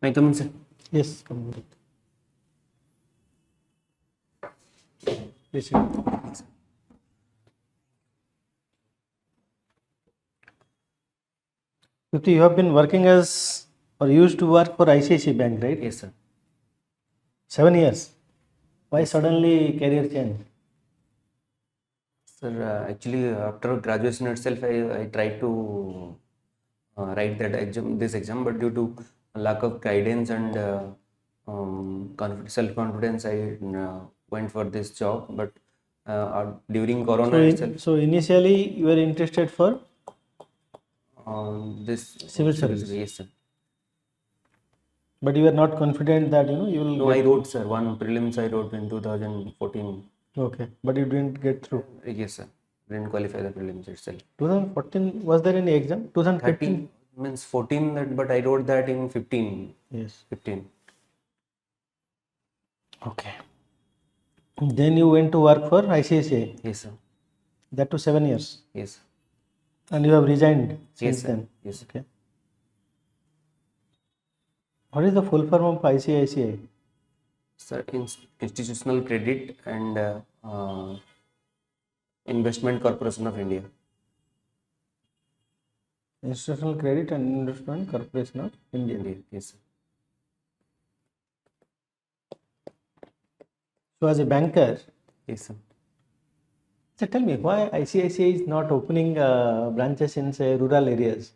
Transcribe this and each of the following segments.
May I come in, sir? Yes, come with. Please sit. Trupti, you have been working as or used to work for ICICI Bank, right? Yes, sir. 7 years. Why suddenly career change? Sir, actually, after graduation itself, I tried to write this exam, but due to lack of guidance and self-confidence, I went for this job. But during Corona itself, So initially you were interested for this Civil service. Yes, sir. But you were not confident that you will No, I wrote, sir. One prelims I wrote in 2014. Okay, but you didn't get through. Yes, sir. Didn't qualify the prelims itself. 2014, was there any exam? 2015? 13 means 14, but I wrote that in 15. Yes. 15. Okay. Then you went to work for ICICI. Yes, sir. That to 7 years. Yes. And you have resigned Yes, since sir. then. Yes. Okay. What is the full form of ICICI? Sir, Institutional Credit and Investment Corporation of India. Institutional Credit and Investment Corporation of India. Yes, sir. So as a banker, Yes, sir. so tell me why ICICI is not opening branches in say rural areas?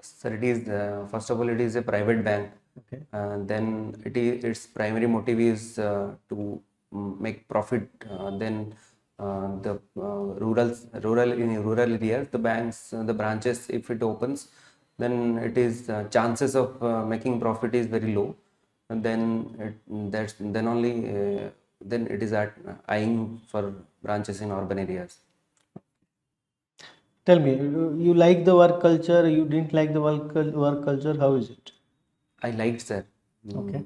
Sir, it is first of all, it is a private bank. Okay. Then its primary motive is to make profit. Then the rural areas, the banks, the branches, if it opens, then it is chances of making profit is very low. And then then it is eyeing for branches in urban areas. Tell me, you like the work culture? You didn't like the work culture? How is it? I liked, sir. Okay.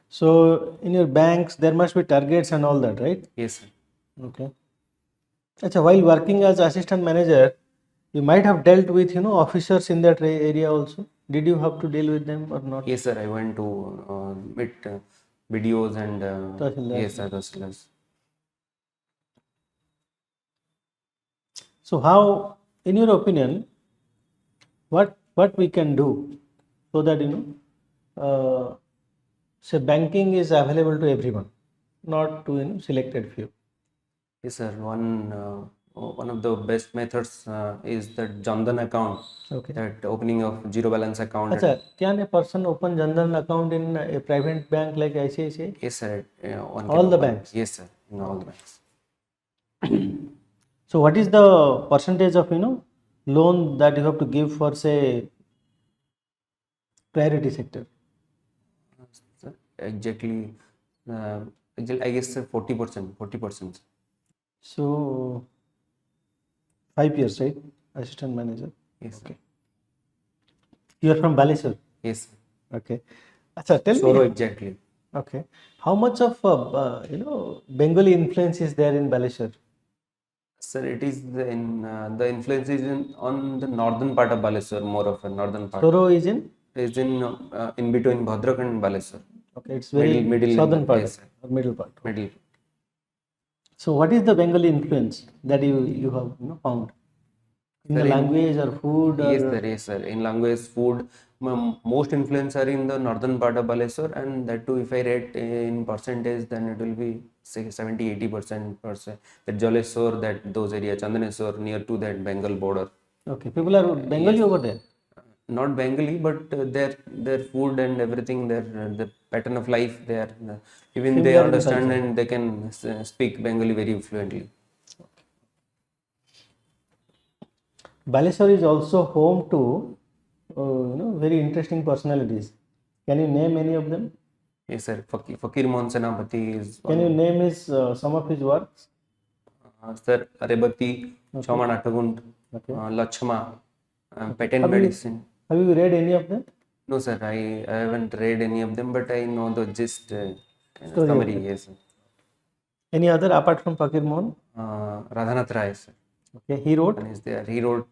So in your banks, there must be targets and all that, right? Yes, sir. Okay. Achha, while working as assistant manager, you might have dealt with officers in that area also. Did you have to deal with them or not? Yes, sir. I went to meet videos and Tahsildar. yes, sir, Tahsildars. So how, in your opinion, what we can do so that say banking is available to everyone, not to selected few. Yes, sir. One of the best methods is that Jandan account. Okay. That opening of zero balance account. Achha, can a person open Jandan account in a private bank like ICICI? Yes, sir. All the banks? Yes, sir. In all the banks. So what is the percentage of loan that you have to give for say priority sector? Sir, exactly. I guess, sir, 40%. 40%. So 5 years, right? Assistant manager. Yes. Okay. You are from Baleshwar. Yes, sir. Okay. Achha, tell Soro me. exactly. Okay. How much of Bengali influence is there in Baleshwar? Sir, it is the influence is on the northern part of Baleshwar, more of a northern part. Soro is in? Is in between Bhadrak and Baleshwar. Okay, it's very middle southern part, yes, or middle part. Middle. So what is the Bengali influence that you have found? In the language or food? Yes, or, sir. Yes, sir. In language, food, most influence are in the northern part of Baleshwar, and that too, if I rate in percentage, then it will be say 70-80% per se. That Jaleshwar, that those areas, Chandaneshwar, near to that Bengal border. Okay, people are Bengali over there. Not Bengali, but their food and everything, their the pattern of life, even they Similar in understand culture. and they can speak Bengali very fluently. Baleshwar is also home to very interesting personalities. Can you name any of them? Yes, sir. Fakir Mohan Senapati is Can you name his some of his works? Sir, Arebati, Chauman Attagund, Okay. Lachma, Patent Have you- Medicine. Have you read any of them? No, sir, I haven't read any of them, but I know the gist, Story of summary. it. Yes, sir. Any other apart from Fakir Mohan? Radhanath Rai, sir. Okay, he wrote. One is there. He wrote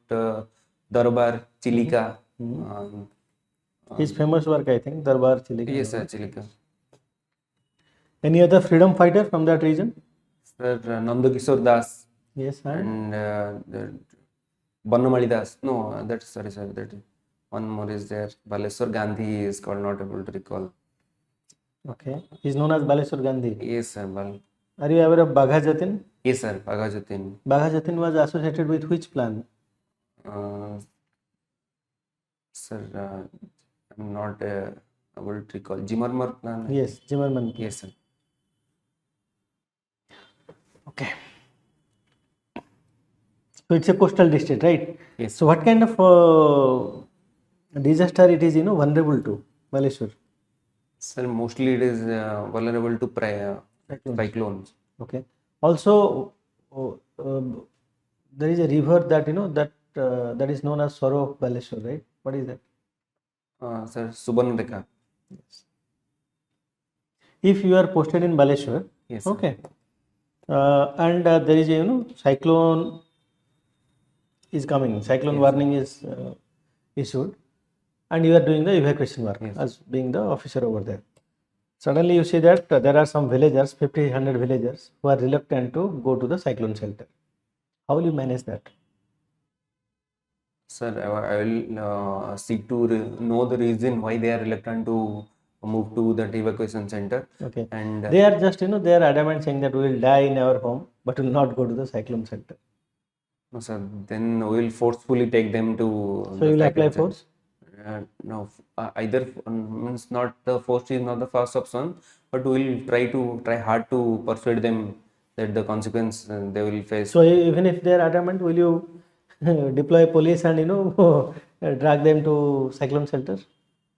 Darbar, Chilika. Um, His famous work, I think, Darbar Chilika. yes, sir, Chilika. Any other freedom fighter from that region? Sir, Nandakishore Das Yes, and and Bannamali Das. No, that's sorry, sir. That one more is there. Baleswar Gandhi is called. Not able to recall. okay. He's known as Baleswar Gandhi. Yes, sir. Are you aware of Bagha Jatin? Yes, sir. Bagajatin. Bagha Jatin was associated with which plan? Uh, sir, I'm not able to recall. Jimarmar plan. Yes, Zimmerman. Plan. Yes, sir. Okay. So it's a coastal district, right? Yes. So what kind of disaster it is, vulnerable to, Baleshwar? Sir, mostly it is vulnerable to Cyclones. cyclones. Okay. Also, there is a river that that is known as Sorrow of Baleshwar, right? What is that? Sir, Subarnarekha. If you are posted in Baleshwar, Yes, sir. okay, and there is a cyclone is coming, cyclone Yes. warning is issued, and you are doing the evacuation work Yes. as being the officer over there. Suddenly you see that there are some villagers, 50, 100 villagers, who are reluctant to go to the cyclone shelter. How will you manage that? Sir, I will seek to know the reason why they are reluctant to move to that evacuation center. Okay. And They are just, they are adamant saying that we will die in our home, but will not go to the cyclone shelter. no, sir, then we will forcefully take them to So the you will apply cyclone center. force? No, either means not the force is not the first option, but we will try hard to persuade them that the consequence they will face. So even if they are adamant, will you deploy police and drag them to cyclone shelter?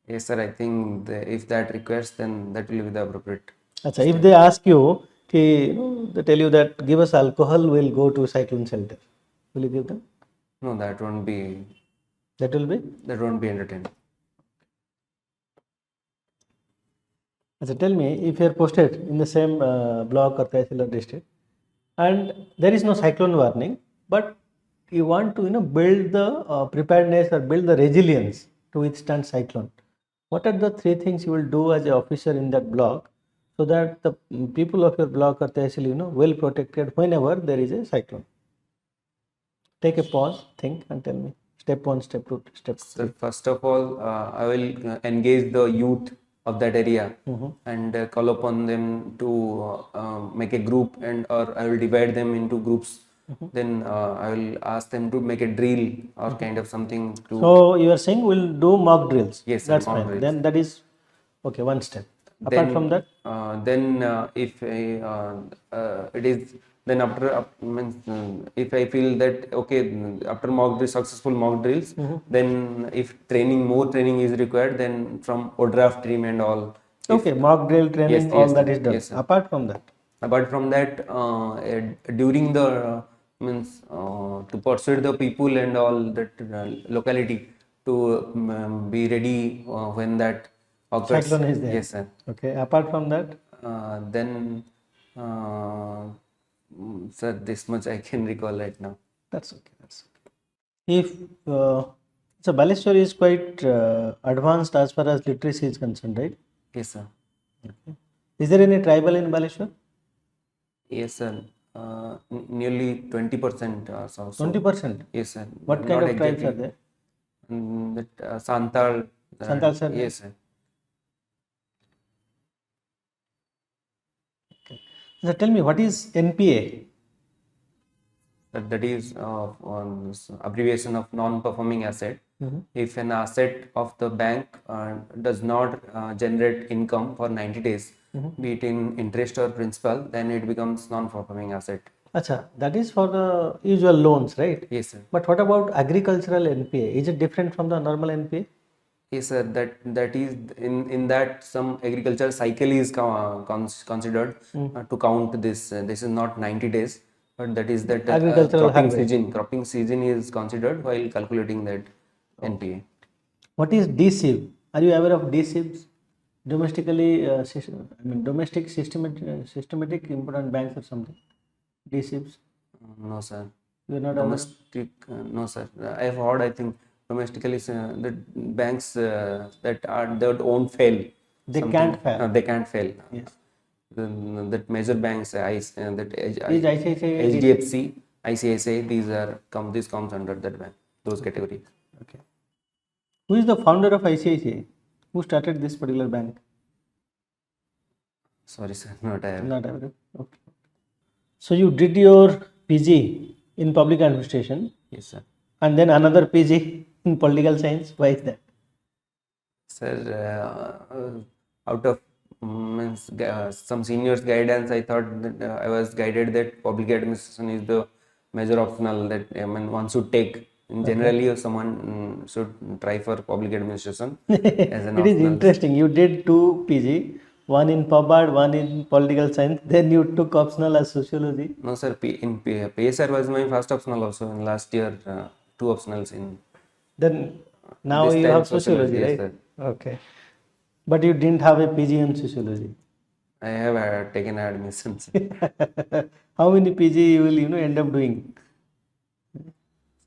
Yes, sir. I think if that requires, then that will be the appropriate. Achha, if they ask you, they tell you that give us alcohol, we'll go to cyclone shelter. Will you give them? No, that won't be That will be. entertained. Achha, tell me, if you are posted in the same block or tehsil or district, and there is no cyclone warning, but you want to build the preparedness or build the resilience to withstand cyclone. What are the three things you will do as an officer in that block so that the people of your block or tehsil well protected whenever there is a cyclone? Take a pause, think, and tell me. Step 1, step 2, step 3. So first of all, I will engage the youth of that area and call upon them to make a group, or I will divide them into groups. Then I will ask them to make a drill or kind of something to. So you are saying we'll do mock drills. Yes, sir, That's mock fine. drills. Then that is okay. One step. Apart Then, from that, if it is then after means if I feel that okay after successful mock drills, then if more training is required, then from overdraft team and all. okay, mock drill training, Yes, all yes, that sir. is done. Yes, sir. Apart from that, Apart from that, during the means to persuade the people and all that locality to be ready when that occurs. cyclone is there. Yes, sir. Okay. Apart from that, Then, sir, this much I can recall right now. that's okay. That's okay. If so, Baleshwar is quite advanced as far as literacy is concerned, right? Yes, sir. Is there any tribal in Baleshwar? Yes, sir. Nearly 20%. 20%. Yes, sir. What kind Not of tribes are exactly. there? That Santal. Santals are there? Yes, sir. So tell me, what is NPA? That is abbreviation of non-performing asset. If an asset of the bank does not generate income for 90 days, be it in interest or principal, then it becomes non-performing asset. Acha, that is for the usual loans, right? Yes, sir. But what about agricultural NPA? Is it different from the normal NPA? Yes, sir. That is in that some agricultural cycle is considered to count this. This is not 90 days, but that is that Agricultural cropping harvest. season. Cropping season is considered while calculating that NPA. What is DSIB? Are you aware of DSIBs? Domestically, domestic systematic important banks or something. DSIBs. No, sir. You are not aware. Domestic, no, sir. I have heard. I think domestically, the banks that won't fail. They can't fail. They can't fail. Yes. That major banks, Is ICICI HDFC, ICICI, this comes under that bank, those categories. Okay. Who is the founder of ICICI? Who started this particular bank? Sorry, sir, not I have. Not aware. Okay. So you did your PG in public administration Yes, sir. and then another PG in political science. Why is that? Sir, out of some seniors' guidance, I thought that I was guided that public administration is the major optional that one should take. Generally, someone should try for public administration as an It is optional. interesting. You did two PG, one in pub art, one in political science. Then you took optional as sociology. No, sir. PSR was my first optional also in last year. Two optionals in. Then now This you time have sociology, yes, right? sir. Okay. But you didn't have a PG in sociology. I have taken admissions. How many PG you will end up doing?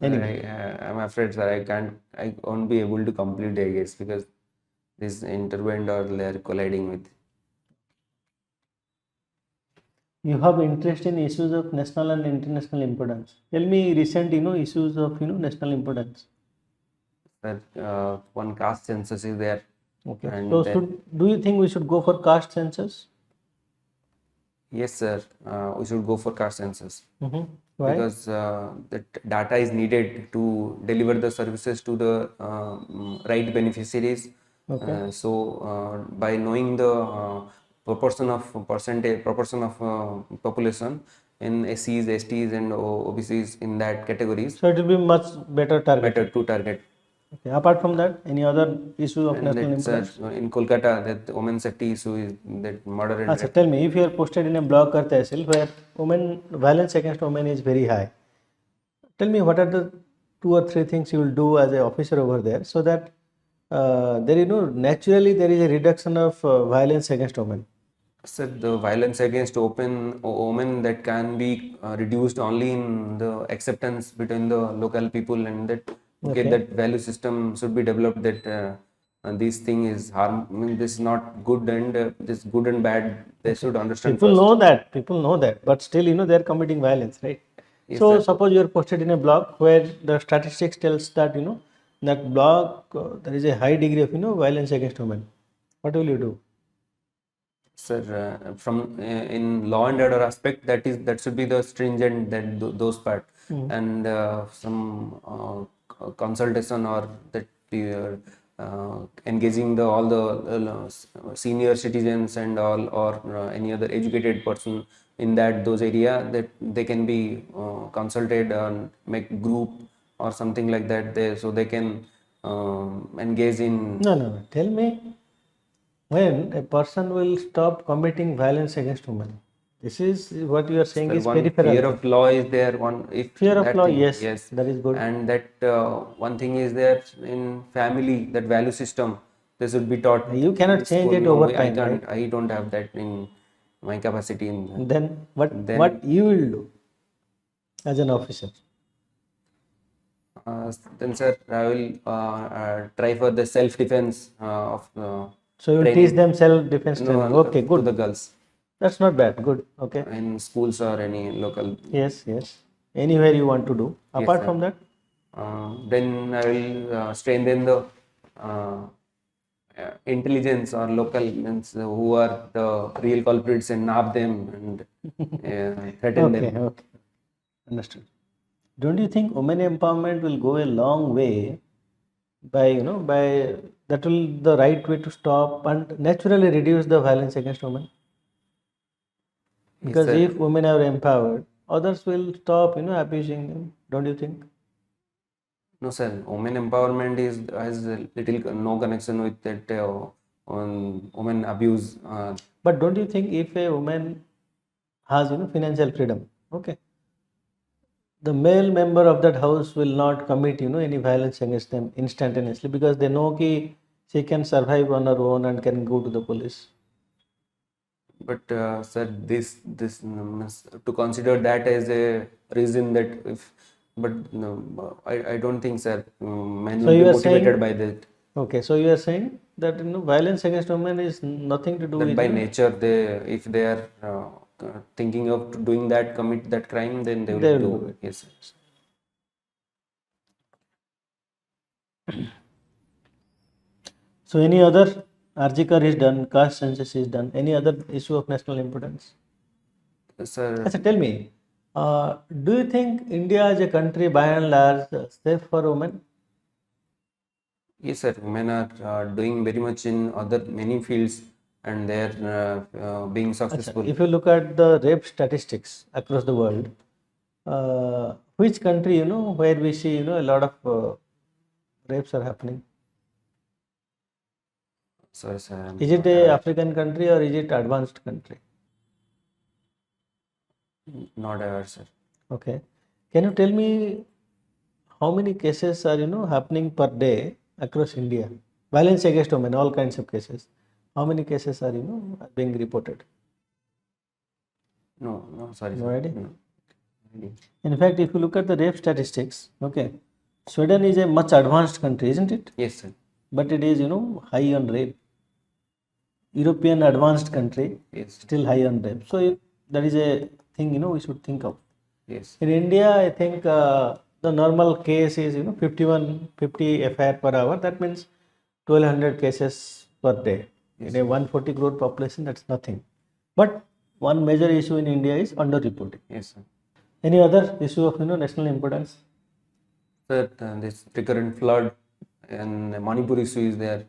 Anyway. I'm afraid, sir, I won't be able to complete, I guess, because this intertwined or they're colliding with. You have interest in issues of national and international importance. Tell me recent, issues of, national importance. That one caste census is there. Okay. And So then- do you think we should go for caste census? Yes, sir. We should go for caste census Why? because that data is needed to deliver the services to the right beneficiaries. Okay. So by knowing the proportion of population in SCs, STs, and OBCs in that categories, So it will be much better target. better to target. Okay. Apart from that, any other issue of And national that's, importance? in Kolkata, that women's safety issue is that murder and Achha, rape. tell me, if you are posted in a block or tehsil where violence against women is very high, tell me what are the 2 or 3 things you will do as an officer over there so that naturally there is a reduction of violence against women. Sir, the violence against women that can be reduced only in the acceptance between the local people, and that that value system should be developed, that this thing is harm. This is not good, and this good and bad. They should understand People first. know that, but still they are committing violence, right? Yes, So sir. suppose you are posted in a block where the statistics tells that that block there is a high degree of violence against women. What will you do? Sir, from in law and order aspect, that should be the stringent, those part, and some consultation, or that engaging all the senior citizens and all, or any other educated person in those area, that they can be consulted and make group or something like that, so they can engage in. No. Tell me when a person will stop committing violence against women. This is what you are saying Sir, is one peripheral. fear of law is there. One, if Fear of that law, thing, yes, that is good. and that one thing is there in family, that value system, they should be taught. You cannot in change school. it No, over I time, can't. I don't have that in my capacity. Then Then- what you will do as an officer? Then, sir, I will try for the self defense of. So you will training. teach them self-defense training. Okay, To good. the girls That's not bad. Good. Okay. in schools or any local. Yes. Anywhere you want to do. Yes, Apart sir. from that, Then I will strengthen the intelligence or local, means who are the real culprits, and nab them and threaten them. okay. Understood. Don't you think women empowerment will go a long way by that will the right way to stop and naturally reduce the violence against women? Because sir. if women are empowered, others will stop abusing them. Don't you think? No, sir. Women empowerment has a little no connection with that on women abuse. But don't you think if a woman has financial freedom, okay, the male member of that house will not commit any violence against them instantaneously because they know ki she can survive on her own and can go to the police. But sir, this means to consider that as a reason that if but no, I don't think, sir, men So will be you are motivated saying, by that. okay, so you are saying that violence against women is nothing to do That with by nature, they, if they are thinking of doing that, commit that crime, then they they will will do. do it. Yes, sir. So any other Arjikar is done, caste census is done, any other issue of national importance? Sir, Achha, tell me, do you think India as a country by and large safe for women? yes, sir. Women are doing very much in other many fields, and they are being Achha, successful. if you look at the rape statistics across the world, which country where we see a lot of rapes are happening? Sorry, sir, I'm Is it not a aware. African country or is it advanced country? Not aware, sir. Okay. Can you tell me how many cases are happening per day across India? Violence against women, all kinds of cases. How many cases are are being reported? No, no, sorry, No sir. idea. No. Idea. In fact, if you look at the rape statistics, okay, Sweden is a much advanced country, isn't it? Yes, sir. But it is high on rape. European advanced country, Yes, sir. still high on rape. So that is a thing we should think of. Yes. In India, I think the normal case is 50 FIR per hour. That means 1200 cases per day. Yes. In a 140 crore population, that's nothing. But one major issue in India is underreporting. Yes, sir. Any other issue of national importance? Sir, this recurrent flood and Manipur issue is there.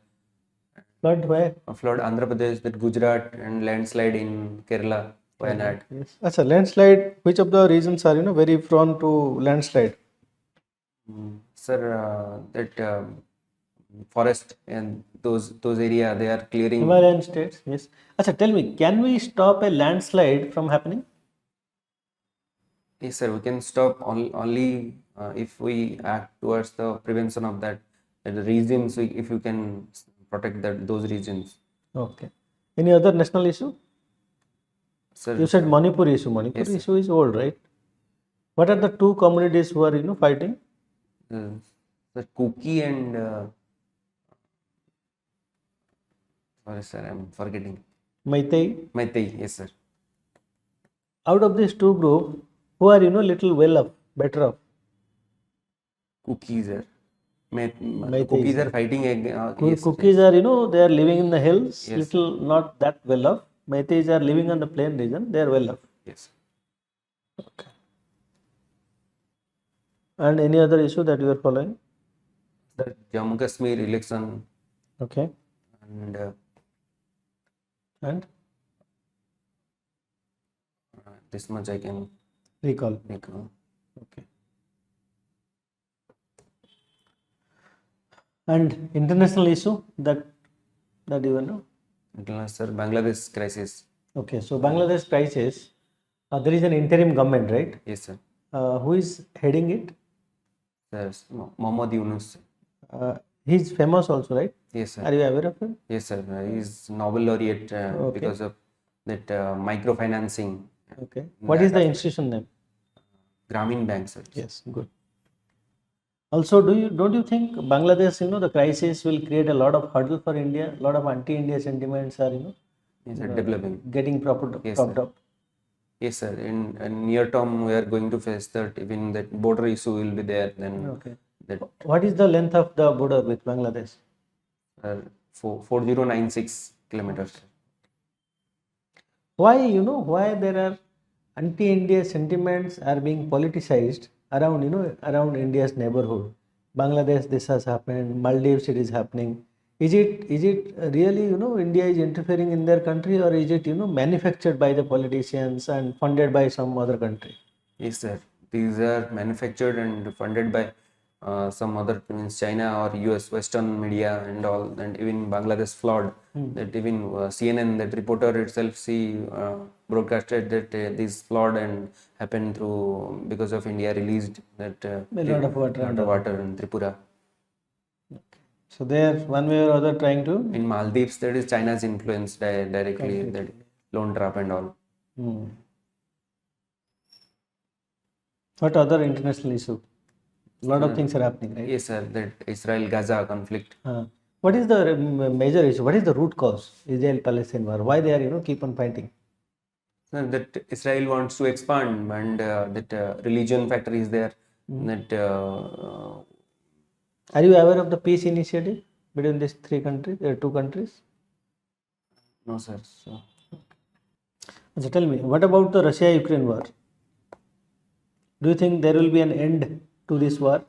Flood where? A flood Andhra Pradesh, that Gujarat, and landslide in Kerala, Wayanad. Yes. That's a landslide. Which of the regions are very prone to landslide? Sir, that forest and those area they are clearing. Himalayan states. Yes. Achha, tell me, can we stop a landslide from happening? Yes, sir. We can stop only if we act towards the prevention of that. The regions, if you can protect those regions. Okay. Any other national issue? Sir, You said Manipur issue. Manipur Yes, sir. issue is old, right? What are the two communities who are fighting? the Kuki and sorry, sir, I'm forgetting. Maitai. Meitei, yes, sir. Out of these two groups, who are little well off, better off? Cookies are. Meiteis. Cookies are fighting yes, Cookies are they are living in the hills, Yes. little not that well off. Maitais are living on the plain region, they are well off. yes. And any other issue that you are following? The Jammu Kashmir election Okay. and And this much I can recall. make. Okay. And international issue that you know? Sir, Bangladesh crisis. Okay, so Bangladesh crisis, there is an interim government, right? Yes, sir. Who is heading it? There's Mohammad Yunus. He's famous also, right? Yes, sir. Are you aware of him? Yes, sir. He's Nobel laureate Okay. because of that microfinancing. Okay. What is the institution name? Grameen Bank, sir. Yes, good. Also, don't you think Bangladesh, the crisis will create a lot of hurdle for India? A lot of anti-India sentiments are, Yes, sir. Developing. getting propped Yes, propped sir. up. Yes, sir. In near term, we are going to face that. Even that border issue will be there. Then Okay. that What is the length of the border with Bangladesh? 4096 kilometers. Why why there are anti-India sentiments are being politicized around around India's neighborhood? Bangladesh, this has happened. Maldives, it is happening. Is it really India is interfering in their country, or is it manufactured by the politicians and funded by some other country? Yes, sir. These are manufactured and funded by some other, means China or US Western media and all, and even Bangladesh flood. That even CNN, that reporter itself, broadcasted that this flood and happened through because of India released that A lot of water. water in Tripura. So they are one way or other trying to. In Maldives, that is China's influence directly, that loan trap and all. Hmm. What other international issue? A lot of things are happening, right? Yes, sir. That Israel-Gaza conflict. What is the major issue? What is the root cause? Israel-Palestine war. Why they are keep on fighting? Sir, that Israel wants to expand, and that religion factor is there. That Are you aware of the peace initiative between these two countries? no, sir. So, So tell me, what about the Russia-Ukraine war? Do you think there will be an end to this war,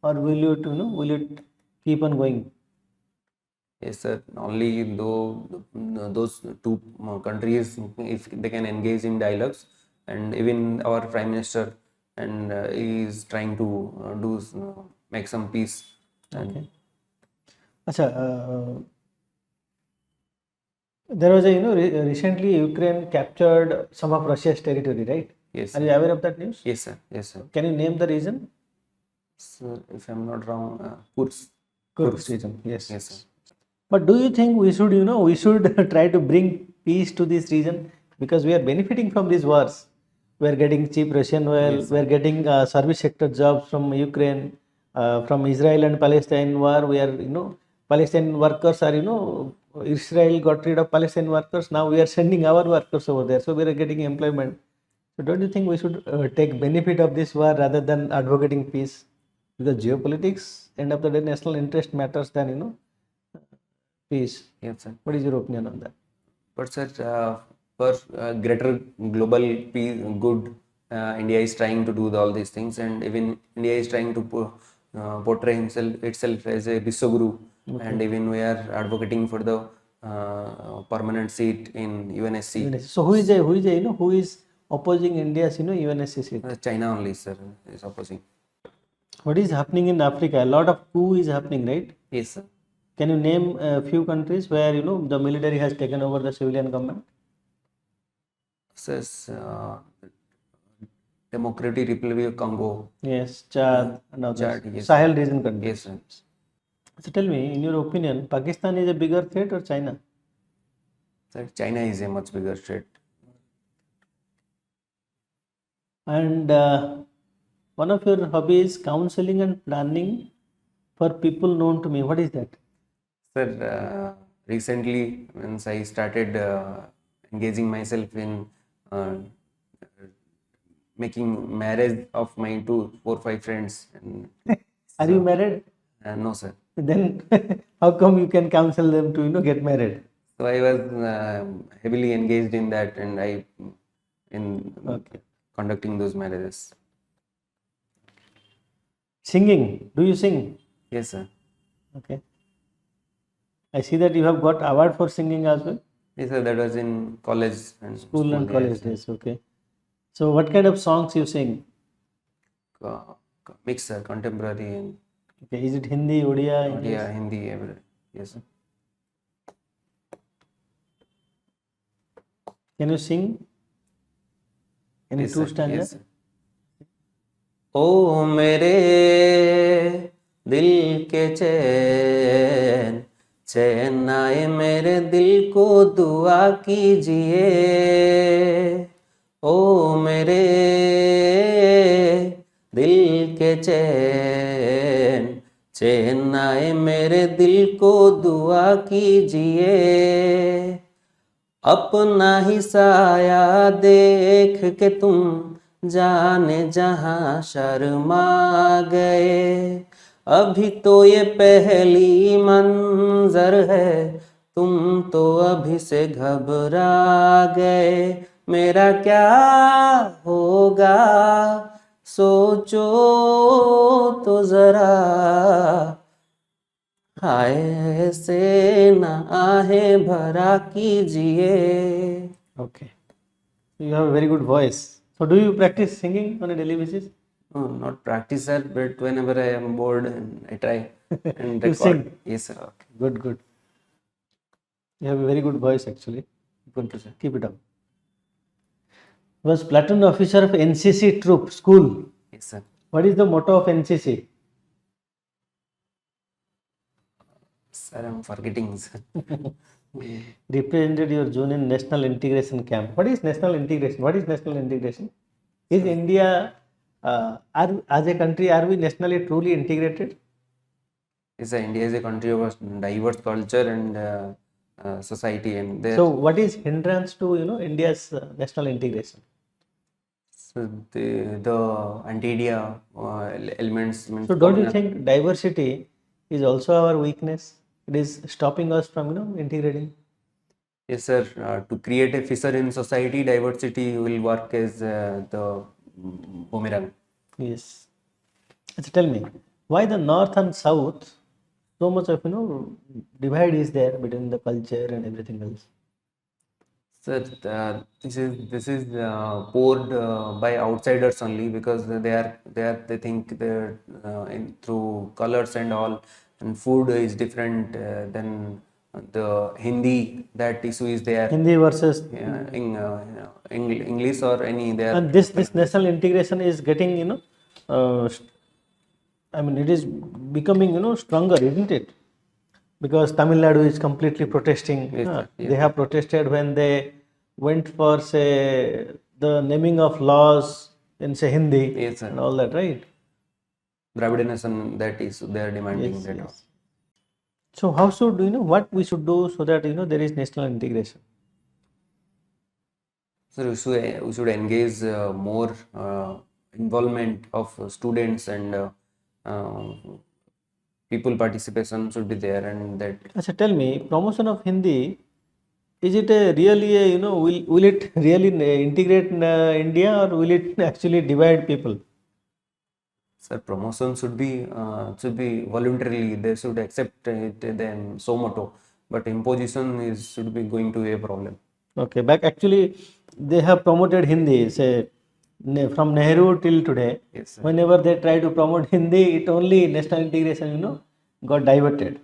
or will it keep on going? yes, sir. Only though those two countries, if they can engage in dialogues, and even our Prime Minister and is trying to make some peace. And Okay. Acha, there was a recently Ukraine captured some of Russia's territory, right? yes, Are sir. you aware of that news? Yes, sir. Yes, sir. Can you name the region? Sir, if I'm not wrong, Kursk. Kursk region. Yes. Yes, sir. But do you think we should try to bring peace to this region, because we are benefiting from these wars? We are getting cheap Russian oil. Yes, We are getting service sector jobs from Ukraine, from Israel and Palestine war. We are Palestinian workers are Israel got rid of Palestinian workers. Now we are sending our workers over there, so we are getting employment. So don't you think we should take benefit of this war rather than advocating peace? Because geopolitics, end of the day, national interest matters than peace. Yes, sir. What is your opinion on that? But sir, for greater global peace, good, India is trying to do all these things, and even India is trying to portray itself as a Bisoguru, and even we are advocating for the permanent seat in UNSC. So who is opposing India's UNSC seat? China only, sir, is opposing. What is happening in Africa? A lot of coup is happening, right? Yes, sir. Can you name a few countries where the military has taken over the civilian government? Says Democratic Republic of Congo. Yes, Chad and others. Chad, yes. Sahel region countries. Yes, sir. So tell me, in your opinion, Pakistan is a bigger threat or China? Sir, China is a much bigger threat. And one of your hobbies, counseling and planning for people known to me. What is that? Sir, recently, once I started engaging myself in making marriage of my 4-5 friends. And Are you married? no, sir. Then how come you can counsel them to get married? So I was heavily engaged in that, and Okay. conducting those marriages. Singing. Do you sing? Yes, sir. Okay. I see that you have got award for singing as well. Yes, sir. That was in college and School and college yes, sir. days. Okay. So what kind of songs you sing? Mix, sir, contemporary and Okay. Is it Hindi, Odia, English? yeah, Hindi, yes, sir. Can you sing any Yes, two sir. stanzas? Yes, sir. ओ मेरे दिल के चैन चैन आए मेरे दिल को दुआ कीजिए ओ मेरे दिल के चैन चैन आए मेरे दिल को दुआ कीजिए अपना ही साया देख के तुम जाने जहां शर्मा गए अभी तो ये पहली मंजर है तुम तो अभी से घबरा गए मेरा क्या होगा सोचो तो जरा हाय ऐसे ना आहें भरा कीजिए. Okay. You have a very good voice. So do you practice singing on a daily basis? No, not practice, sir, but whenever I am bored, and I try and You record. sing? Yes, sir. Okay. Good, good. You have a very good voice actually. Good to sir. Keep it up. Was platoon officer of NCC troop school. Yes, sir. What is the motto of NCC? Sir, I'm forgetting, sir. Represented your zone in national integration camp. What is national integration? What is national integration? Is India as a country, are we nationally truly integrated? Yes, sir, India is a country of a diverse culture and society, and there So, what is hindrance to India's national integration? so the anti-India elements means So, don't you think diversity is also our weakness? It is stopping us from integrating. Yes, sir. To create a fissure in society, diversity will work as the boomerang. Yes. So tell me, why the north and south so much of divide is there between the culture and everything else? Sir, this is poured by outsiders only because they think they're in through colors and all, and food is different than the Hindi. That issue is there. Hindi versus English or any there. and this national integration is getting I mean it is becoming stronger, isn't it? Because Tamil Nadu is completely protesting. Yes, sir. Yes, They have protested when they went for say the naming of laws in say Hindi Yes, sir. and all that, right? Dravidianism, that is they are demanding Yes, that. yes. So how should what we should do so that there is national integration? So we should engage more involvement of students and uh, people participation should be there, and that Achha, tell me, promotion of Hindi, is it a really a, will it really integrate India, or will it actually divide people? sir, promotion should be voluntarily. They should accept it then so motto, but imposition is should be going to be a problem. Okay, back actually they have promoted Hindi, say from Nehru till today. Yes, sir. Whenever they try to promote Hindi, it only national integration, got diverted.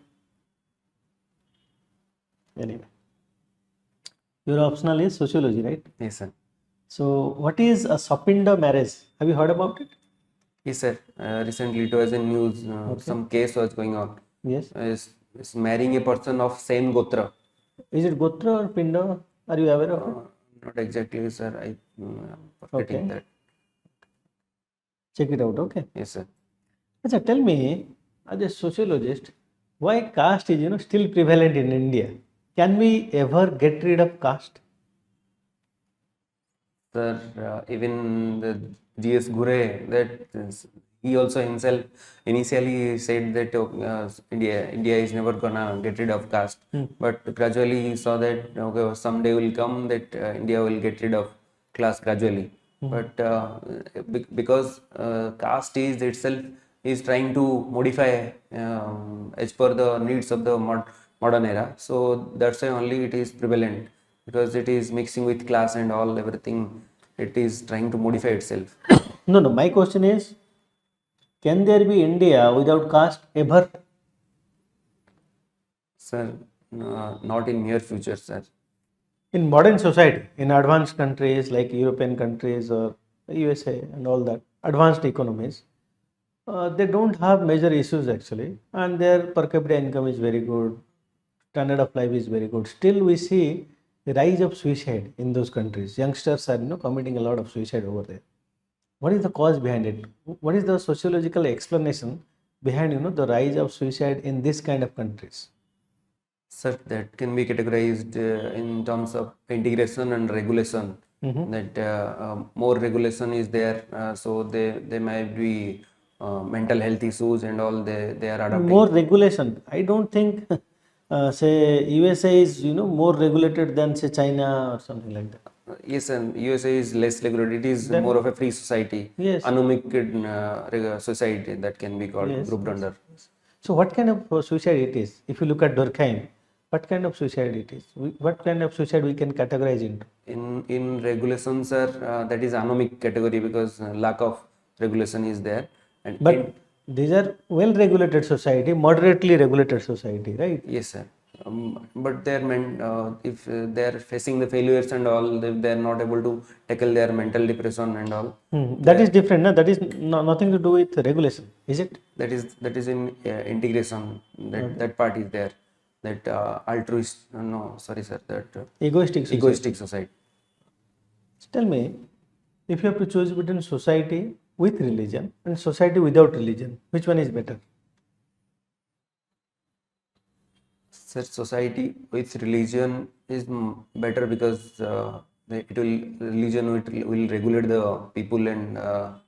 Anyway, your optional is sociology, right? Yes, sir. So, what is a Sapinda marriage? Have you heard about it? Yes, sir. Recently it was in news. Some case was going on. Yes. Is marrying a person of same gotra. Is it Gotra or Pinda? Are you aware of it? Not exactly, sir. I'm forgetting Okay. that. Check it out, okay? Yes, sir. Achha, tell me, as a sociologist, why caste is still prevalent in India? Can we ever get rid of caste? Sir, even the G.S. Gure, he also himself initially said that India is never gonna get rid of caste, but gradually he saw that okay, someday will come that India will get rid of class gradually. But because caste is itself is trying to modify as per the needs of the modern era, so that's why only it is prevalent because it is mixing with class and all everything. It is trying to modify itself. No, no. My question is, can there be India without caste ever? Sir, not in near future, sir. In modern society, in advanced countries like European countries or USA and all that, advanced economies, they don't have major issues actually, and their per capita income is very good, standard of life is very good. Still, we see the rise of suicide in those countries. Youngsters are committing a lot of suicide over there. What is the cause behind it? What is the sociological explanation behind the rise of suicide in this kind of countries? Sir, that can be categorized in terms of integration and regulation. That more regulation is there, so they might be mental health issues and all they are adopting. More regulation. I don't think, say, USA is more regulated than say China or something like that. Yes, and USA is less regulated. It is more of a free society, Yes. anomic society that can be called Yes, grouped under. So, what kind of suicide it is? If you look at Durkheim, what kind of suicide it is? What kind of suicide we can categorize into? In regulations, sir, that is anomic category because lack of regulation is there. And But these are well regulated society, moderately regulated society, right? yes, sir. But they're meant if they're facing the failures and all, they're not able to tackle their mental depression and all. That is different. No? That is nothing to do with regulation, is it? That is in integration. That part is there. That altruist. No, sorry, sir. That Egoistic society. egoistic society. Tell me, if you have to choose between society with religion and society without religion? Which one is better? Sir, society with religion is better because it will will regulate the people and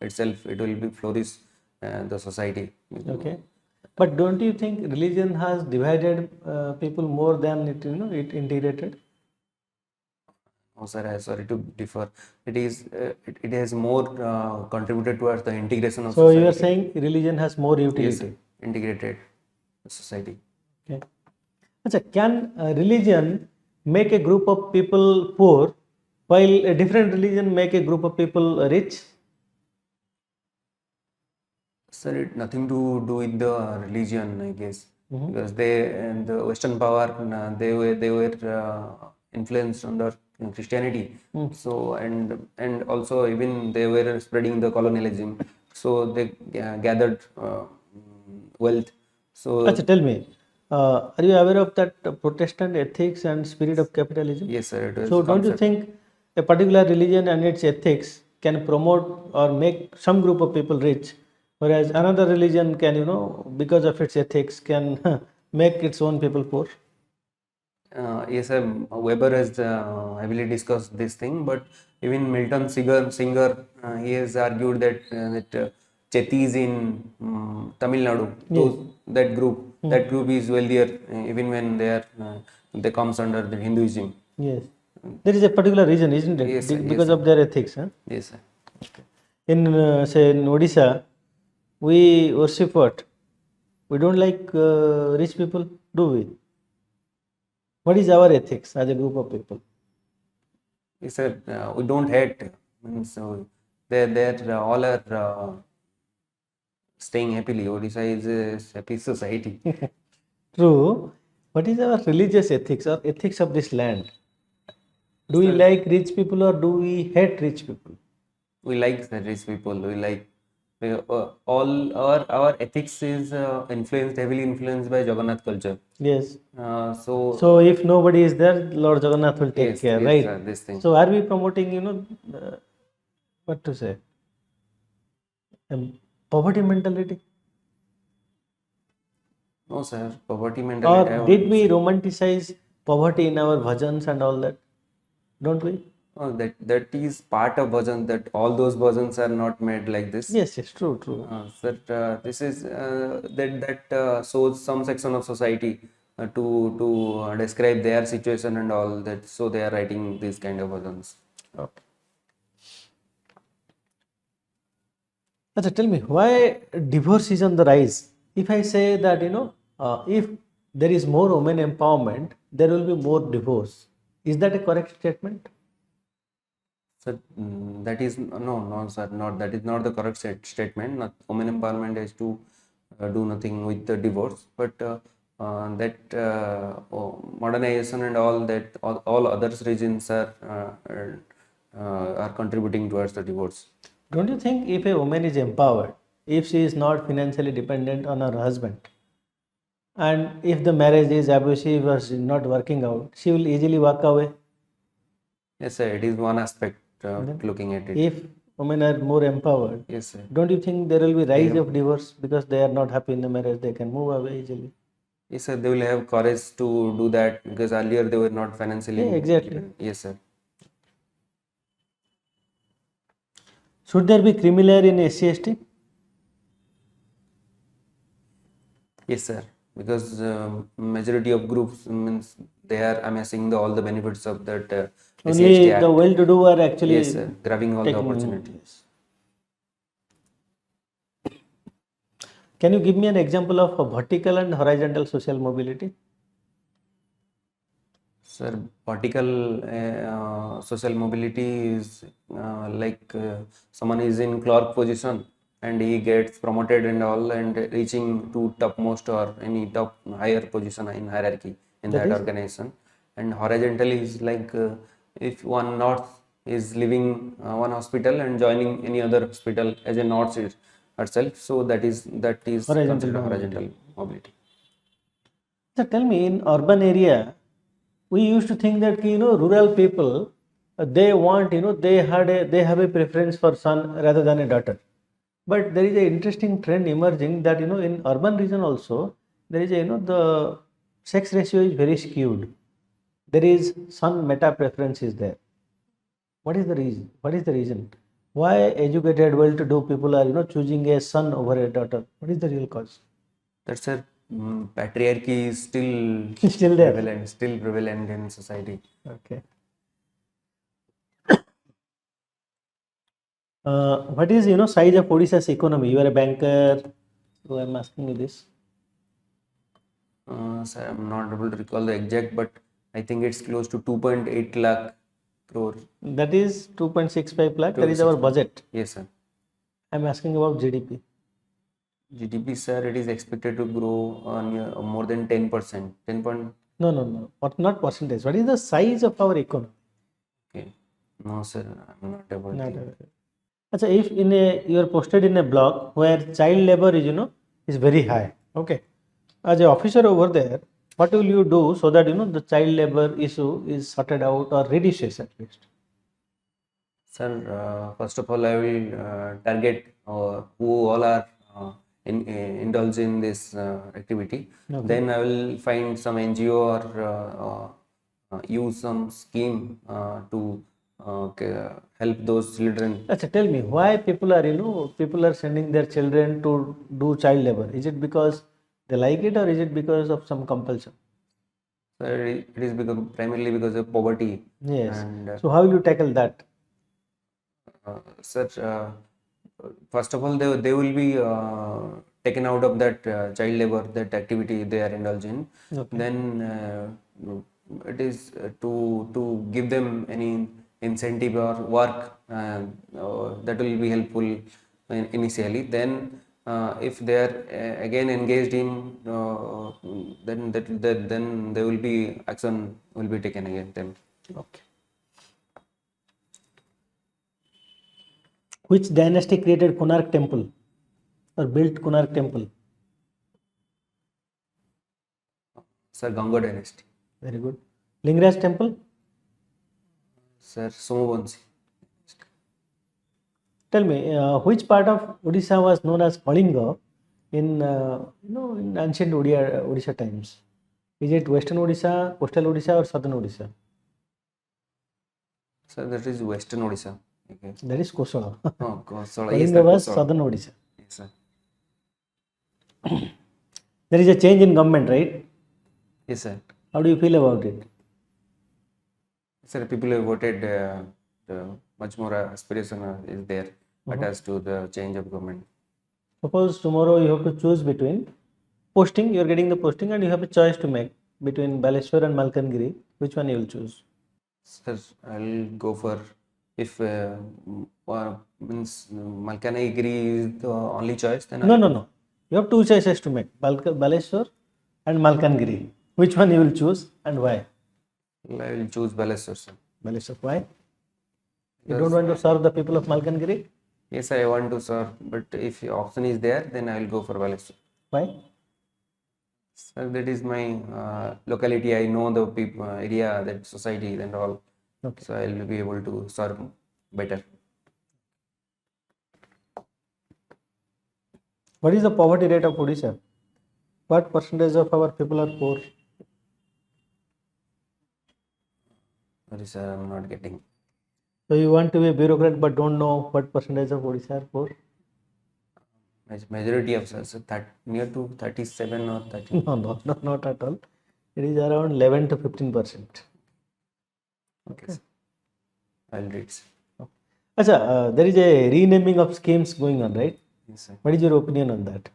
itself it will be flourish the society. Okay. But don't you think religion has divided people more than it integrated? Oh, sir, I'm sorry to differ. It has more contributed towards the integration of So society. you are saying religion has more Yes, utility. sir. Integrated society. Okay. Achha, can religion make a group of people poor while a different religion make a group of people rich? Sir, it nothing to do with the religion, I guess, Mhm. because they and the Western power they were influenced under Christianity. So and also even they were spreading the colonialism. So they gathered wealth. So Achha, tell me, are you aware of that Protestant ethics and spirit of capitalism? yes, sir, it was So don't you concept. think a particular religion and its ethics can promote or make some group of people rich, whereas another religion can, because of its ethics, can make its own people poor? Yes, Weber has heavily discussed this thing, but even Milton Singer he has argued that Chetis in Tamil Nadu, that group is wealthier even when they comes under the Hinduism. Yes. There is a particular reason, isn't it? Yes, sir, yes, Because sir. of their ethics. Huh? Yes, sir. In, say, in Odisha, we worship what? We don't like rich people, do we? What is our ethics as a group of people? Yes, sir. We don't hate. So they all are staying happily. Odisha is a happy society. True. What is our religious ethics or ethics of this land? Do we Sir, like rich people or do we hate rich people? we like the rich people. We like all our ethics is heavily influenced by Jagannath culture. Yes. So So if nobody is there, Lord Jagannath will take yes, care, yes, right? this thing. So are we promoting, what to say, poverty mentality? No, sir. Poverty Or mentality. I did won't we say. romanticize poverty in our bhajans and all that? Don't we? Oh, that is part of bhajans. That all those bhajans are not made like this. Yes, yes, true, true. Sir, this is that shows some section of society to describe their situation and all that. So they are writing these kind of bhajans. Okay. Achha, tell me, why divorce is on the rise? If I say that, if there is more women empowerment, there will be more divorce. Is that a correct statement? Sir, that is no, sir, not that is not the correct statement. Not, women empowerment has to do nothing with the divorce, but modernization and all that all other regions are contributing towards the divorce. Don't you think if a woman is empowered, if she is not financially dependent on her husband, and if the marriage is abusive or not working out, she will easily walk away? Yes, sir, it is one aspect Then looking at it. if women are more empowered, Yes, sir. don't you think there will be rise of divorce because they are not happy in the marriage, they can move away easily? Yes, sir, they will have courage to do that because earlier they were not financially Yeah, exactly. independent. Yes, sir. Should there be creamy layer in SC/ST? Yes, sir. Because majority of groups means they are amassing all the benefits of that SC/ST Only Act. the well-to-do are actually Yes, sir. Grabbing all the taking. opportunity. Yes. Can you give me an example of a vertical and horizontal social mobility? Sir, vertical social mobility is like someone is in clerk position and he gets promoted and all and reaching to topmost or any top higher position in hierarchy in That that is? organization. And horizontal is like if one nurse is leaving one hospital and joining any other hospital as a nurse herself, so that is Horizontal considered mobility. horizontal mobility. So tell me, in urban area, we used to think that rural people they want they have a preference for son rather than a daughter. But there is an interesting trend emerging that in urban region also there is a the sex ratio is very skewed. There is son meta preference is there. What is the reason? What is the reason? Why educated, well-to-do people are choosing a son over a daughter? What is the real cause? That's a patriarchy is still Still there. still prevalent in society. Okay. What is size of Odisha's economy? You are a banker, so I'm asking you this. Sir, I'm not able to recall the exact, but I think it's close to 2.8 lakh crore. That is 2.65 lakh. That is our 2.65. budget. Yes, sir. I'm asking about GDP. GDP, sir, it is expected to grow more than 10%. 10 point. No. What not percentage? What is the size of our economy? Okay. No, sir, I'm not able Not to. aware. Achha, if you are posted in a block where child labor is very high, okay. As an officer over there, what will you do so that the child labor issue is sorted out or reduces at least? Sir, first of all, I will target who all are indulged in this activity. Okay. Then I will find some NGO or use some scheme to help those children. Achha, tell me why people are sending their children to do child labor? Is it because they like it or is it because of some compulsion? Sir, it is primarily because of poverty. Yes. And So how will you tackle that? sir, first of all, they will be taken out of that child labor, that activity they are indulged in. Okay. Then it is to give them any incentive or work that will be helpful initially. Then if they are again engaged in, then there will be action will be taken against them. Okay. Which dynasty created Konark Temple or built Konark Temple? Sir, Ganga dynasty. Very good. Lingaraj Temple? Sir, Somavanshi. Tell me, which part of Odisha was known as Kalinga in ancient Odisha times? Is it Western Odisha, Coastal Odisha, or Southern Odisha? Sir, that is Western Odisha. Okay. That is Kosala. Oh, Kosala. Yes, Kalinga sir, was Kosala. Southern Odisha. Yes, sir. There is a change in government, right? Yes, sir. How do you feel about it? Sir, people have voted much more aspiration is there attached to the change of government. Suppose tomorrow you have to choose between posting, you are getting the posting, and you have a choice to make between Baleshwar and Malkangiri. Which one you will choose? Sir, I'll go for if means Malkanagiri is the only choice, then No. You have two choices to make: Baleshwar and Malkangiri. Which one you will choose and why? I will choose Baleshwar, sir. Baleshwar. Why? You don't want to serve the people of Malkangiri? Yes, I want to serve, but if the option is there, then I will go for Baleshwar. Why? Sir, that is my locality. I know the people, area, that society, and all. Okay. So I will be able to serve better. What is the poverty rate of Odisha? What percentage of our people are poor? Sorry, sir, I'm not getting. So you want to be a bureaucrat but don't know what percentage of Odisha are poor? Majority of us, near to 37 or 30. No, not at all. It is around 11 to 15%. Okay, sir. I'll read, sir. Achha, there is a renaming of schemes going on, right? Yes, sir. What is your opinion on that?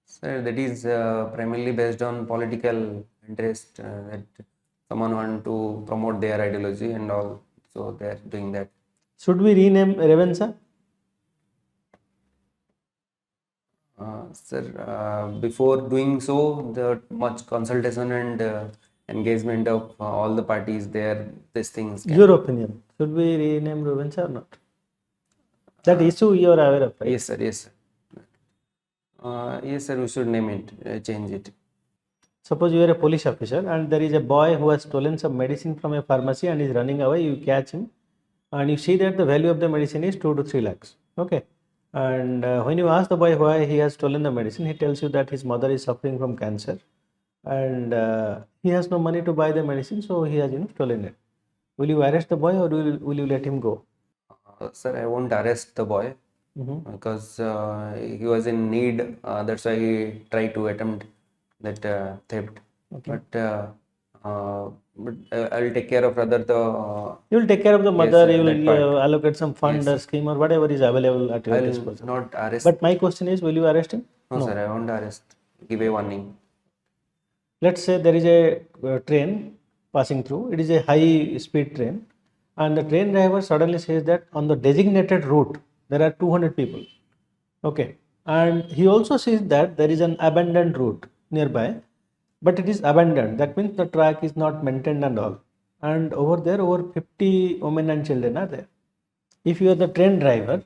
Sir, that is primarily based on political interest that someone want to promote their ideology and all. So they are doing that. Should we rename Revensa? Sir, before doing so, the much consultation and engagement of all the parties there, these things. Your opinion. Should we rename Revensa or not? That issue you are aware of, right? Yes, sir. Yes, sir. Yes, sir. We should name it, change it. Suppose you are a police officer and there is a boy who has stolen some medicine from a pharmacy and is running away. You catch him and you see that the value of the medicine is 2 to 3 lakhs. Okay. And when you ask the boy why he has stolen the medicine, he tells you that his mother is suffering from cancer, and he has no money to buy the medicine, so he has stolen it. Will you arrest the boy, or will you let him go? Sir, I won't arrest the boy Mm-hmm. because he was in need. That's why he tried to attempt that theft. Okay. But I'll take care of rather the. You will take care of the Yes, mother. sir, You that will part. allocate some fund or Yes, scheme or whatever is available at your I'll disposal. not arrest. But my question is, will you arrest him? No, sir, I won't arrest. Give a warning. Let's say there is a train passing through. It is a high speed train, and the train driver suddenly says that on the designated route there are 200 people. Okay, and he also sees that there is an abandoned route nearby, but it is abandoned. That means the track is not maintained and all. And over there, over 50 women and children are there. If you are the train driver,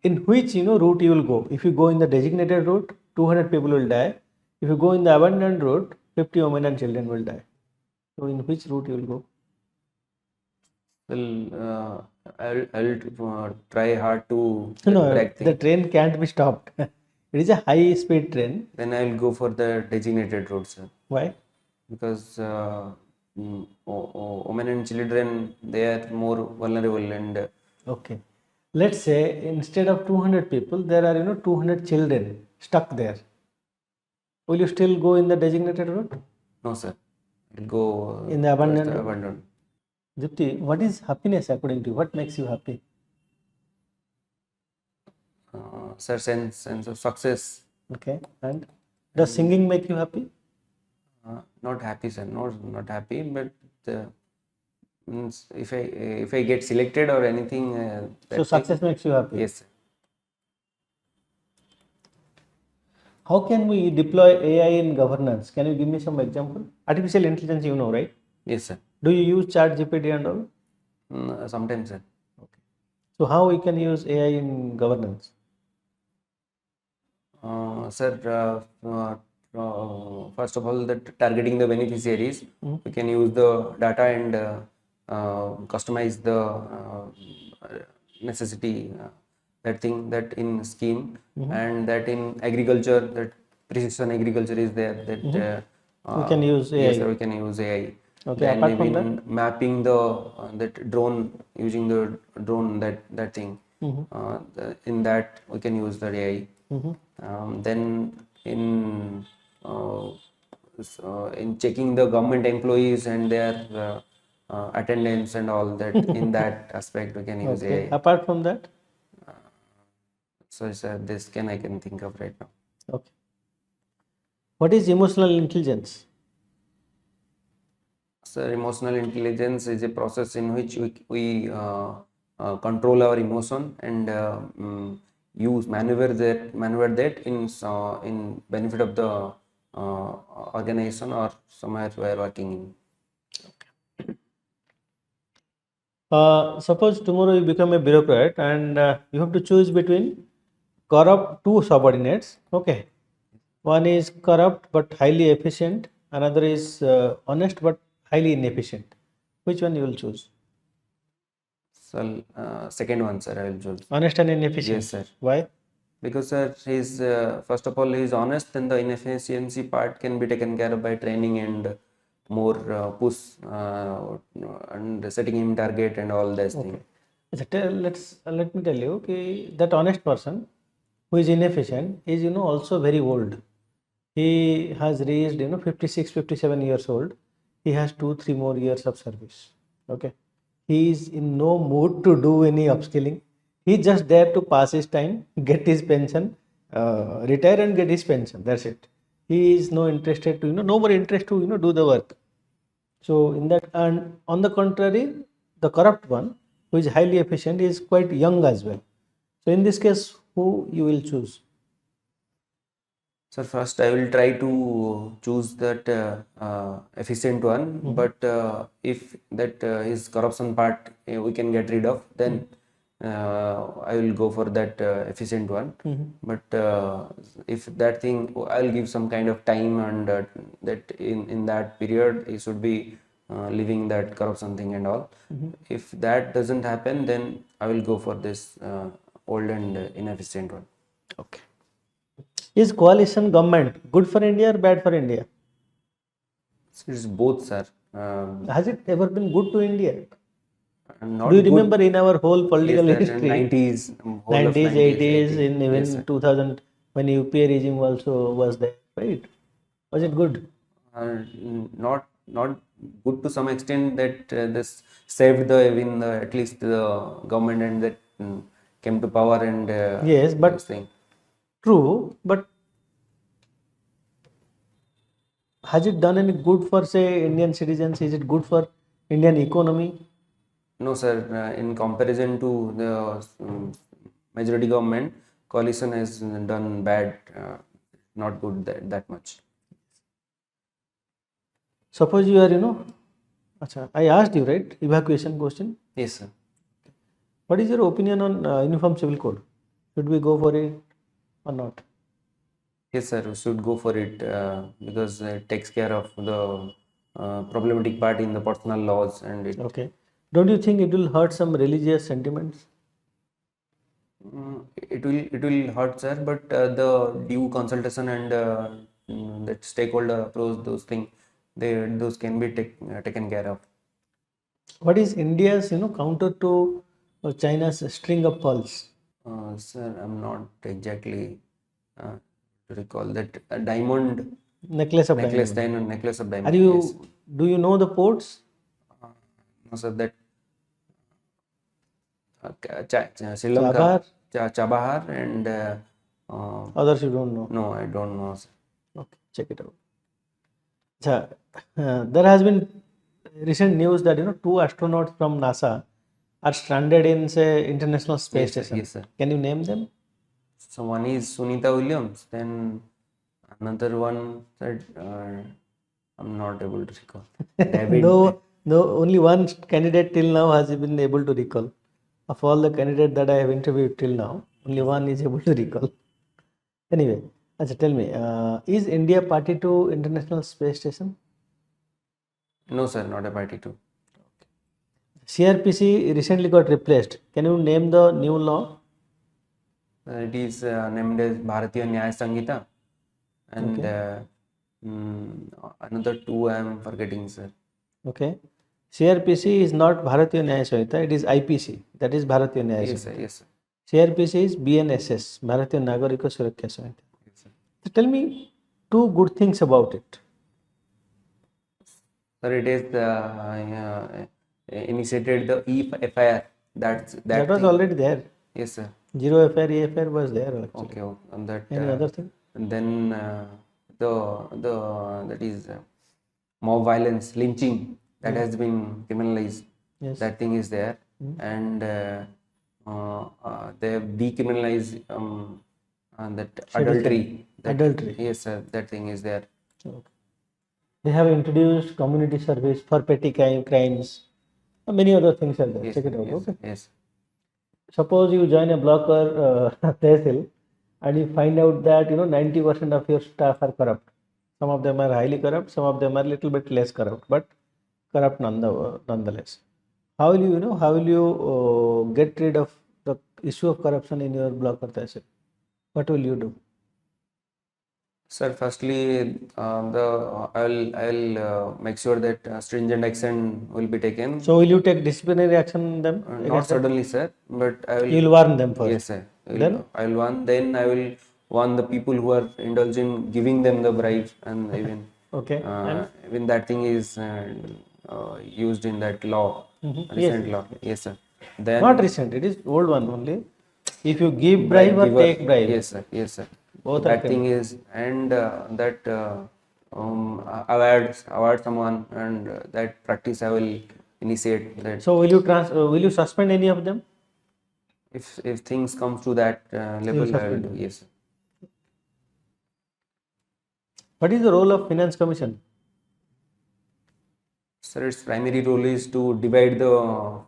in which route you will go? If you go in the designated route, 200 people will die. If you go in the abandoned route, 50 women and children will die. So in which route you will go? Well, I'll try hard to No, that break the thing. train can't be stopped. It is a high speed train. Then I'll go for the designated route, sir. Why? Because women and children, they are more vulnerable and Okay. Let's say instead of 200 people, there are 200 children stuck there. Will you still go in the designated route? no, sir. I'll go In the towards abandoned the route? abandoned. Dipti, what is happiness according to you? What makes you happy? Sir, sense of success. Okay. And does singing make you happy? Not happy, sir. Not happy, but means if I get selected or anything, So that success thing, makes you happy. yes, sir. How can we deploy AI in governance? Can you give me some example? Artificial intelligence, right? Yes, sir. Do you use Chat GPT and all? Sometimes, sir. Okay. So how we can use AI in governance? Sir, first of all, that targeting the beneficiaries, we can use the data and customize the necessity that thing that in scheme and that in agriculture, that precision agriculture is there. That We can use yes, AI. sir, we can use AI. Okay, Then apart from even that? mapping the that drone, using the drone, that thing. In that we can use the AI. Then in checking the government employees and their attendance and all that, in that aspect we can use Okay. AI. Apart from that? So sir, I can think of right now. Okay. What is emotional intelligence? Sir, emotional intelligence is a process in which we control our emotion and use maneuver that in benefit of the organization or somewhere we are working in. Suppose tomorrow you become a bureaucrat and you have to choose between corrupt two subordinates. Okay. One is corrupt but highly efficient. Another is honest but highly inefficient. Which one you will choose? So second one, sir, I will choose. Honest and inefficient. Yes, sir. Why? Because sir, he's first of all he's honest, then the inefficiency part can be taken care of by training and more push and setting him target and all those things. Let me tell you, okay, that honest person who is inefficient is also very old. He has reached 56, 57 years old. He has 2, 3 more years of service. Okay, he is in no mood to do any upskilling. He just there to pass his time, get his pension, retire and get his pension. That's it. He is no interested to no more interest to do the work. So in that, and on the contrary, the corrupt one who is highly efficient is quite young as well. So in this case, who you will choose? So first I will try to choose that efficient one, but if that his corruption part we can get rid of, then I will go for that efficient one. But if that thing, I'll give some kind of time and that in that period he should be leaving that corruption thing and all. If that doesn't happen, then I will go for this old and inefficient one. Okay. Is coalition government good for India or bad for India? It's both, sir. Has it ever been good to India? Not Do you good. remember in our whole political Yes, sir, history, 90s, whole of 90s, 80s, 80s, in even yes, sir. 2000, when UPA regime also was there, right? Was it good? Not good to some extent that this saved the even the, at least the government and that came to power and Yes, but this thing. true, but has it done any good for, say, Indian citizens? Is it good for Indian economy? No, sir. In comparison to the majority government, coalition has done bad, not good that much. Suppose you are, Acha, I asked you, right? Evacuation question. Yes, sir. What is your opinion on Uniform Civil Code? Should we go for it or not? Yes, sir. We should go for it because it takes care of the problematic part in the personal laws and it. Okay. Don't you think it will hurt some religious sentiments? It will hurt, sir, but the due consultation and that stakeholder approach, those things, those can be taken care of. What is India's, counter to China's string of pearls? Sir, I'm not exactly to recall that diamond Necklace of necklace, diamond. necklace of Are diamond. you? Yes. Do you know the ports? No, sir, that Sri Lanka, Chabahar? Chabahar, and Others you don't know. no, I don't know, sir. Okay, check it out. There has been recent news that two astronauts from NASA are stranded in, say, International Space Yes, sir. Station. Yes, sir. Can you name them? So one is Sunita Williams, then another one that I'm not able to recall. David. No, only one candidate till now has been able to recall. Of all the candidates that I have interviewed till now, only one is able to recall. Anyway, tell me, is India party to International Space Station? No, sir, not a party too. CRPC recently got replaced. Can you name the new law? It is named as Bharatiya Nyaya Sanghita, and Okay. another two I am forgetting, sir. Okay. CRPC is not Bharatiya Nyaya Sanhita, it is IPC, that is Bharatiya Nyaya Yes, sir. Sanhita. Yes, sir. CRPC is BNSS, Bharatiya Nagarika Surakya Sanhita. Yes, sir. So tell me two good things about it. Sir, it is initiated the FIR. That That was thing. already there. Yes, sir. Zero FIR, EFIR was there actually. Okay, on that. Any other thing? And then the that is mob violence, lynching that has been criminalized. Yes. That thing is there, and they have decriminalized that adultery. Adultery. Yes, sir. That thing is there. Okay. They have introduced community service for petty crimes. Many other things are there. Yes, Check it sir. out. Yes, Okay. yes. Suppose you join a blocker tehsil and you find out that 90% of your staff are corrupt. Some of them are highly corrupt, some of them are little bit less corrupt, but corrupt nonetheless. How will you get rid of the issue of corruption in your blocker tehsil? What will you do? Sir, firstly, I'll make sure that stringent action will be taken. So will you take disciplinary action on them? Not suddenly, sir, but I will. You will warn them first. Yes, sir. Then? I'll warn. Then I will warn the people who are indulging giving them the bribe, and even Okay. even that thing is used in that law, recent law. Yes, sir. Then Not recent, it is old one only. If you give bribe or giver. take bribe, Yes, sir. Yes, sir. both are That thing is, and that award someone, and that practice I will initiate. That So will you suspend any of them? if things comes to that level, I will do. Yes, sir. What is the role of Finance Commission? Sir, its primary role is to divide the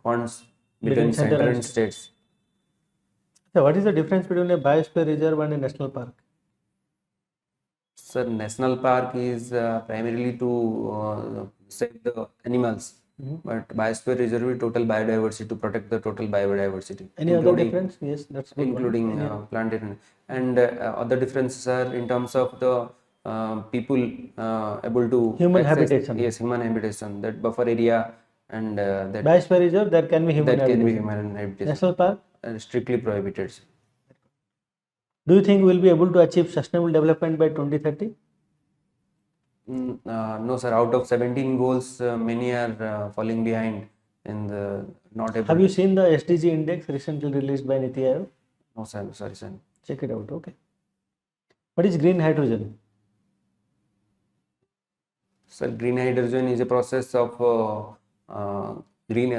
funds between center and states. So what is the difference between a biosphere reserve and a national park? Sir, national park is primarily to save the animals, but biosphere reserve is total biodiversity, to protect the total biodiversity, Any other difference? Yes, that's good one. including planted, and other differences are in terms of the people able to Human access, habitation. yes, human habitation, that buffer area, and that Biosphere reserve, there can be human that can be habitation. human habitation. National park, Strictly prohibited. do you think we'll be able to achieve sustainable development by 2030? No, sir. Out of 17 goals, many are falling behind in the not able. Have you seen the SDG index recently released by Niti Aayog? No, sir. Sorry, sir. Check it out. Okay. What is green hydrogen? Sir, green hydrogen is a process of green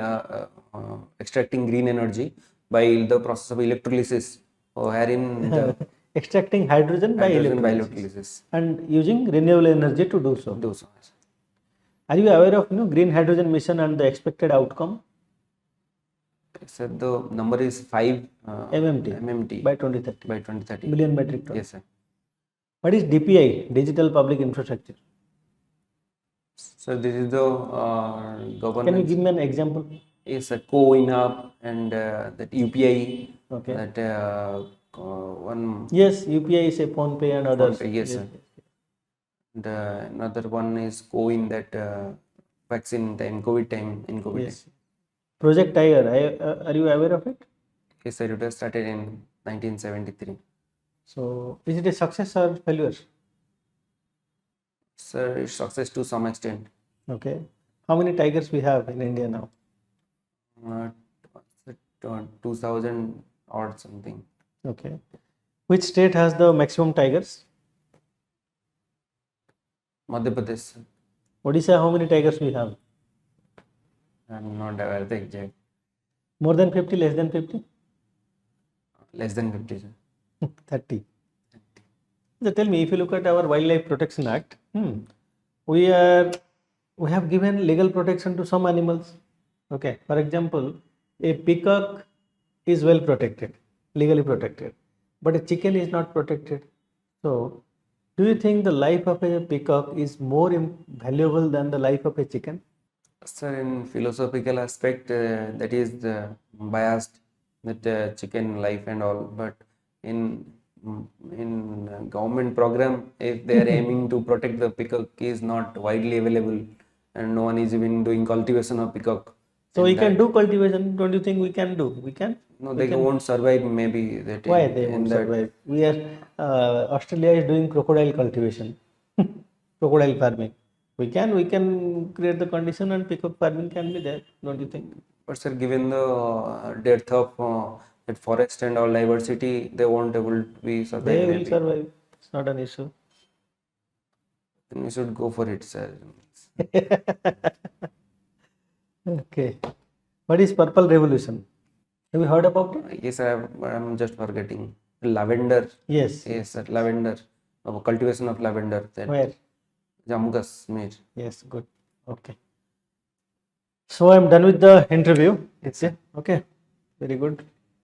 extracting green energy by the process of electrolysis, wherein the Extracting hydrogen by hydrogen by electrolysis electrolysis and using renewable energy to do so. do so. Are you aware of green hydrogen mission and the expected outcome? Sir, the number is 5 MMT by 2030. by 2030. Million metric ton. Yes, sir. What is DPI? Digital Public Infrastructure. So this is the Can you government. give me an example? Is a co-win up and that UPI. Okay. That one. Yes, UPI is a phone pay and others. PhonePe, yes, sir. And another one is co-win, that vaccine time, COVID time, in COVID Yes. time. Project Tiger. Are you aware of it? Yes, sir. It was started in 1973. So, is it a success or failure? Sir, it's success to some extent. Okay. How many tigers we have in India now? 2000 or something. Okay. Which state has the maximum tigers? Madhya Pradesh. Sir. Odisha, how many tigers we have? I'm not aware of the exact. More than 50, less than 50? Less than 50. Sir. 30. So tell me, if you look at our Wildlife Protection Act, we have given legal protection to some animals. Okay. For example, a peacock is well protected, legally protected, but a chicken is not protected. So, do you think the life of a peacock is more valuable than the life of a chicken? Sir, in philosophical aspect, that is biased, that chicken life and all, but in government program, if they are aiming to protect the peacock, is not widely available, and no one is even doing cultivation of peacock. So we can do cultivation. Don't you think we can do? We can. No, they won't survive. Maybe that. Why they won't survive? We are Australia is doing crocodile cultivation, crocodile farming. We can create the condition and peacock farming can be there. Don't you think? But sir, given the depth of that forest and all diversity, they won't able to be survive. They will maybe. survive. It's not an issue. Then we should go for it, sir. Okay. What is purple revolution? Have you heard about it? Yes, I'm just forgetting. Lavender. Yes. Yes, sir. Lavender. Cultivation of lavender. That Where? Jammu Kashmir. Yes. Good. Okay. So I'm done with the interview. Yes, sir. Okay. Very good.